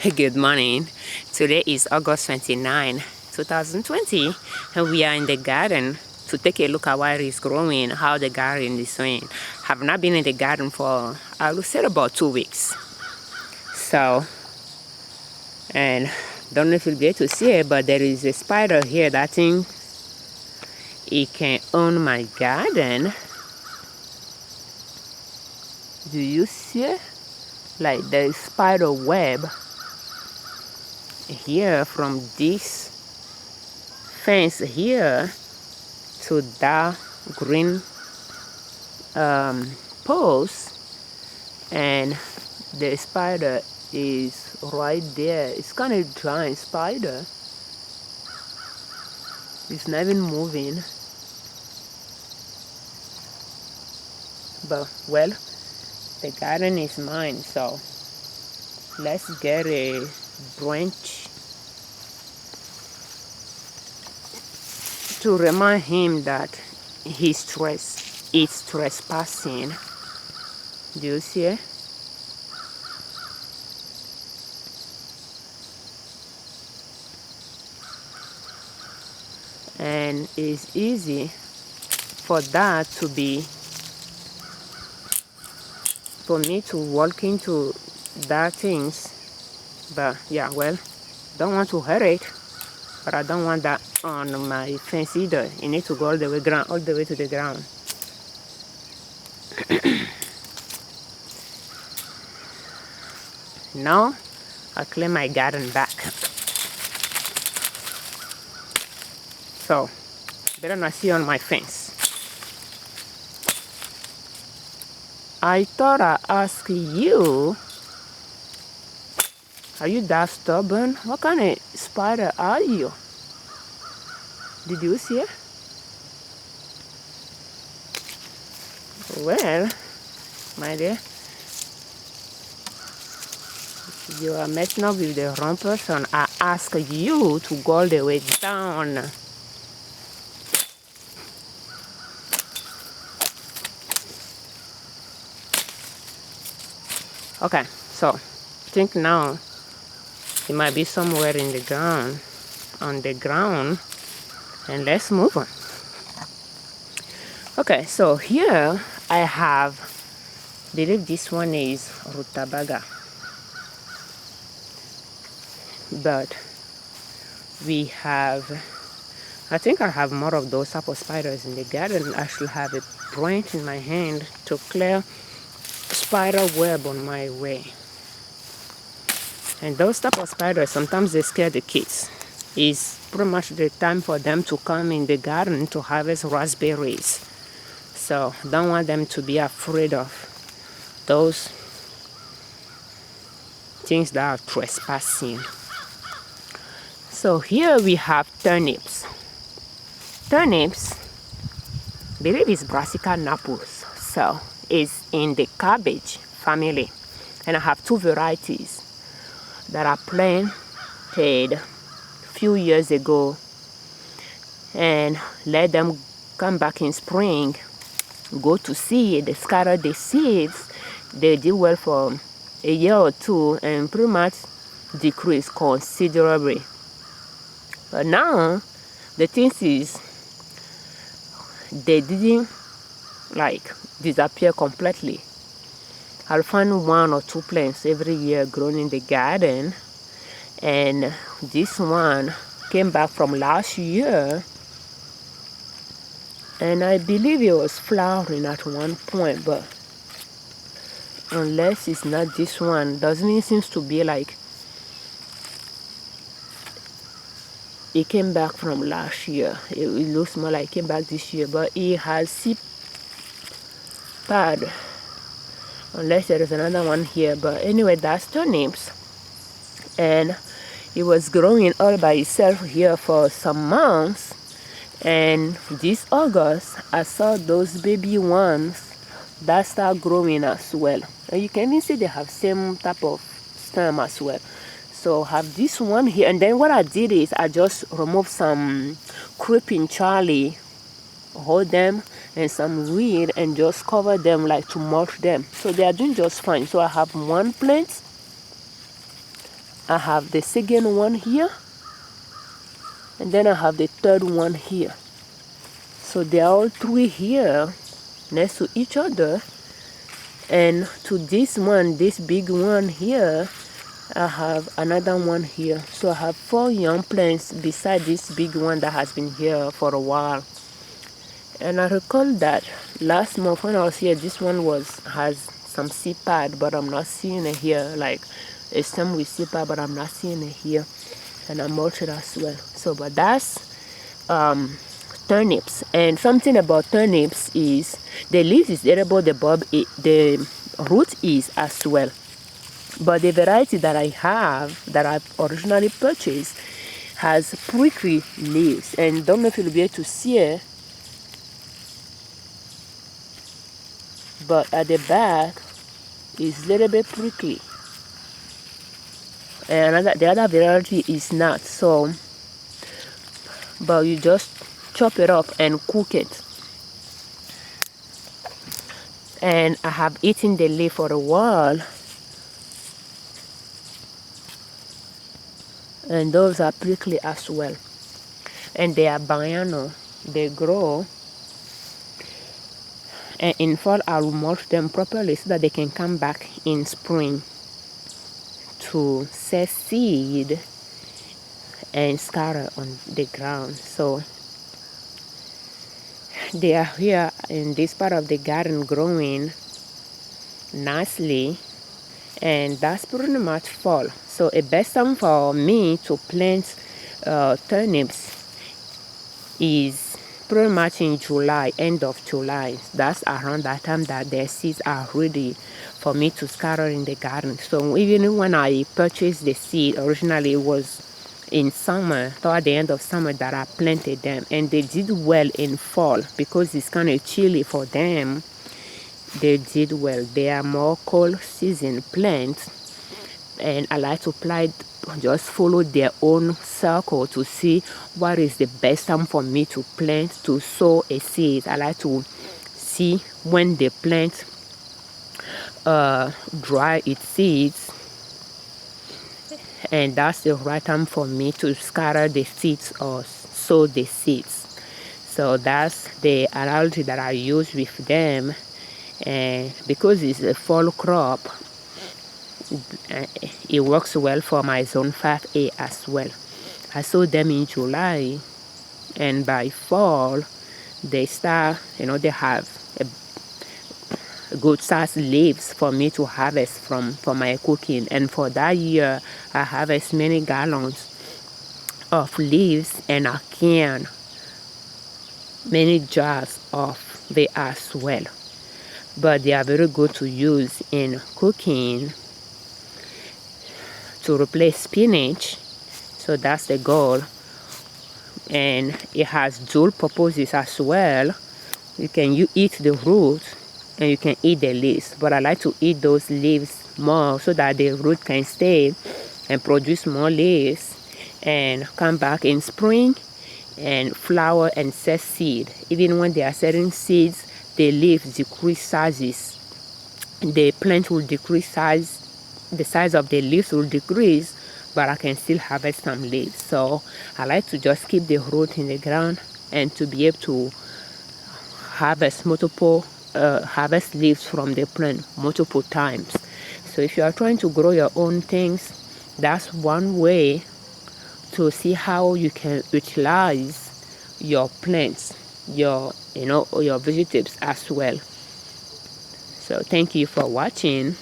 Good morning. Today is August 29, 2020, and we are in the garden to take a look at what is growing, how the garden is doing. Have not been in the garden for, I would say, about 2 weeks. So, and don't know if you'll be able to see it, but there is a spider here that thinks it can own my garden. Do you see it? Like the spider web here from this fence here to that green post, and the spider is right there. It's kind of giant spider. It's not even moving, but well, the garden is mine, so let's get a branch to remind him that is trespassing. Do you see it? And it's easy for that to be, for me to walk into that things. But yeah, well, don't want to hurt it, but I don't want that on my fence either. It needs to go all the way to the ground. Now I claim my garden back. So better not see on my fence. I thought I asked you, are you that stubborn? What kind of spider are you? Did you see it? Well, my dear, you are messing up with the wrong person. I ask you to go all the way down. Okay, so I think now it might be somewhere in the ground, on the ground, and let's move on. Okay, so here I have, I believe this one is rutabaga, but we have, I think I have more of those type of spiders in the garden. I should have a branch in my hand to clear spider web on my way. And those type of spiders, sometimes they scare the kids. It's pretty much the time for them to come in the garden to harvest raspberries. So don't want them to be afraid of those things that are trespassing. So here we have turnips. Turnips, I believe it's Brassica napus. So it's in the cabbage family. And I have two varieties that I planted a few years ago and let them come back in spring, go to seed, they scatter the seeds, they did well for a year or two and pretty much decrease considerably. But now the thing is, they didn't like disappear completely. I'll find one or two plants every year grown in the garden, and this one came back from last year, and I believe it was flowering at one point, but unless it's not this one, doesn't it seems to be like it came back from last year. It looks more like it came back this year, but it has seed pod, unless there is another one here. But anyway, that's turnips, and it was growing all by itself here for some months, and this August I saw those baby ones that start growing as well, and you can even see they have same type of stem as well. So I have this one here, and then what I did is I just removed some creeping Charlie, hold them, and some weed, and just cover them like to mulch them. So they are doing just fine. So I have one plant I have the second one here, and then I have the third one here. So they are all three here next to each other. And to this one, this big one here, I have another one here. So I have 4 young plants beside this big one that has been here for a while. And I recall that last month when I was here, this one has some seed pad, but I'm not seeing it here. Like a stem with seed pad, but I'm not seeing it here. And I mulched it as well. So, but that's turnips. And something about turnips is the leaves is edible, the root is as well. But the variety that I have, that I originally purchased, has prickly leaves. And don't know if you'll be able to see it, but at the back is a little bit prickly. And the other variety is not. So, but you just chop it up and cook it. And I have eaten the leaf for a while. And those are prickly as well. And they are biennial. They grow. And in fall, I'll mulch them properly so that they can come back in spring to set seed and scatter on the ground. So they are here in this part of the garden growing nicely, and that's pretty much fall. So a best time for me to plant turnips is pretty much in July, end of July. That's around that time that the seeds are ready for me to scatter in the garden. So even when I purchased the seed, originally it was in summer, toward the end of summer, that I planted them, and they did well in fall because it's kind of chilly for them. They did well. They are more cold season plants, and I like to just follow their own circle to see what is the best time for me to plant, to sow a seed. I like to see when the plant dry its seeds, and that's the right time for me to scatter the seeds or sow the seeds. So that's the analogy that I use with them. And because it's a fall crop, it works well for my zone 5A as well. I sowed them in July, and by fall they start, they have a good sized leaves for me to harvest for my cooking. And for that year, I harvest many gallons of leaves, and I can many jars of they as well. But they are very good to use in cooking to replace spinach. So that's the goal. And it has dual purposes as well. You can eat the root and you can eat the leaves, but I like to eat those leaves more so that the root can stay and produce more leaves and come back in spring and flower and set seed. Even when they are setting seeds, the leaves decrease sizes. The plant will decrease size, the size of the leaves will decrease, but I can still harvest some leaves. So I like to just keep the root in the ground and to be able to harvest harvest leaves from the plant multiple times. So if you are trying to grow your own things, that's one way to see how you can utilize your plants, your vegetables as well. So thank you for watching.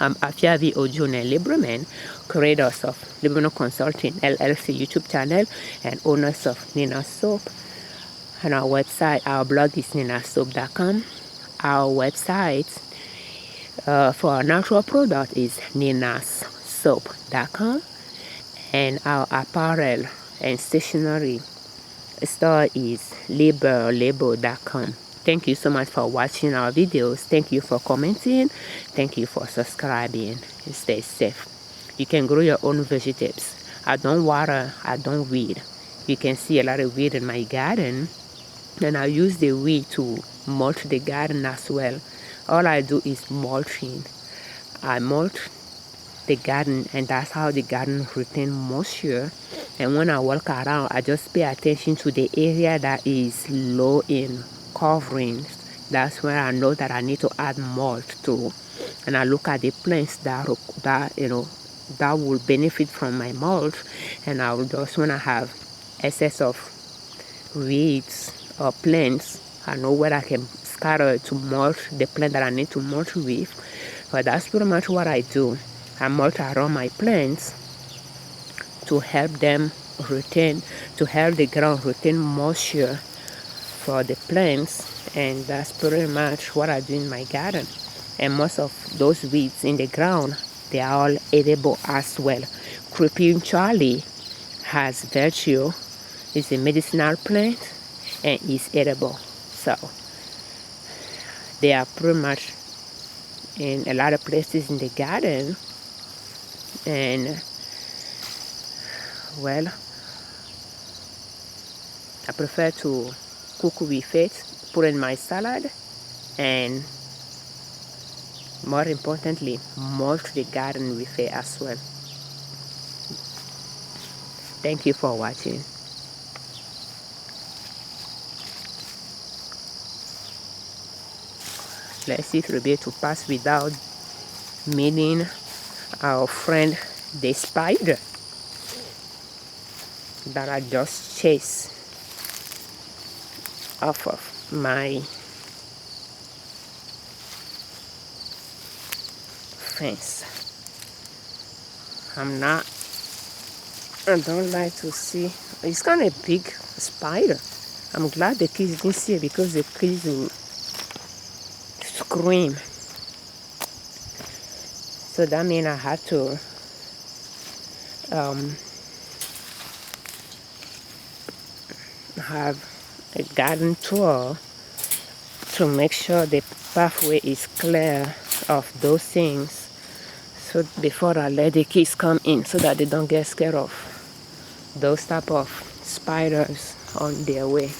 I'm Afiavi Ojone Liberman, creators of Liberman Consulting LLC YouTube channel and owners of Nina Soap. And our website, our blog is ninasoap.com. Our website for our natural product is ninassoap.com. And our apparel and stationery store is liberlabel.com. Thank you so much for watching our videos. Thank you for commenting. Thank you for subscribing. Stay safe. You can grow your own vegetables. I don't water, I don't weed. You can see a lot of weed in my garden, and I use the weed to mulch the garden as well. All I do is mulching. I mulch the garden, and that's how the garden retain moisture. And when I walk around, I just pay attention to the area that is low in coverings. That's where I know that I need to add mulch to. And I look at the plants that that will benefit from my mulch, and I will just, when I have excess of weeds or plants, I know where I can scatter to mulch the plant that I need to mulch with. But that's pretty much what I do. I mulch around my plants to help them retain, to help the ground retain moisture for the plants. And that's pretty much what I do in my garden. And most of those weeds in the ground, they are all edible as well. Creeping Charlie has virtue. It's a medicinal plant and it's edible. So they are pretty much in a lot of places in the garden. And well, I prefer to cook with it, put in my salad, and more importantly, mulch the garden with it as well. Thank you for watching. Let's see if we'll be able to pass without meeting our friend the spider that I just chased off of my fence. I don't like to see. It's kind of a big spider. I'm glad the kids didn't see it, because the kids will scream. So that means I had to have a garden tour to make sure the pathway is clear of those things, so before I let the kids come in, so that they don't get scared of those type of spiders on their way.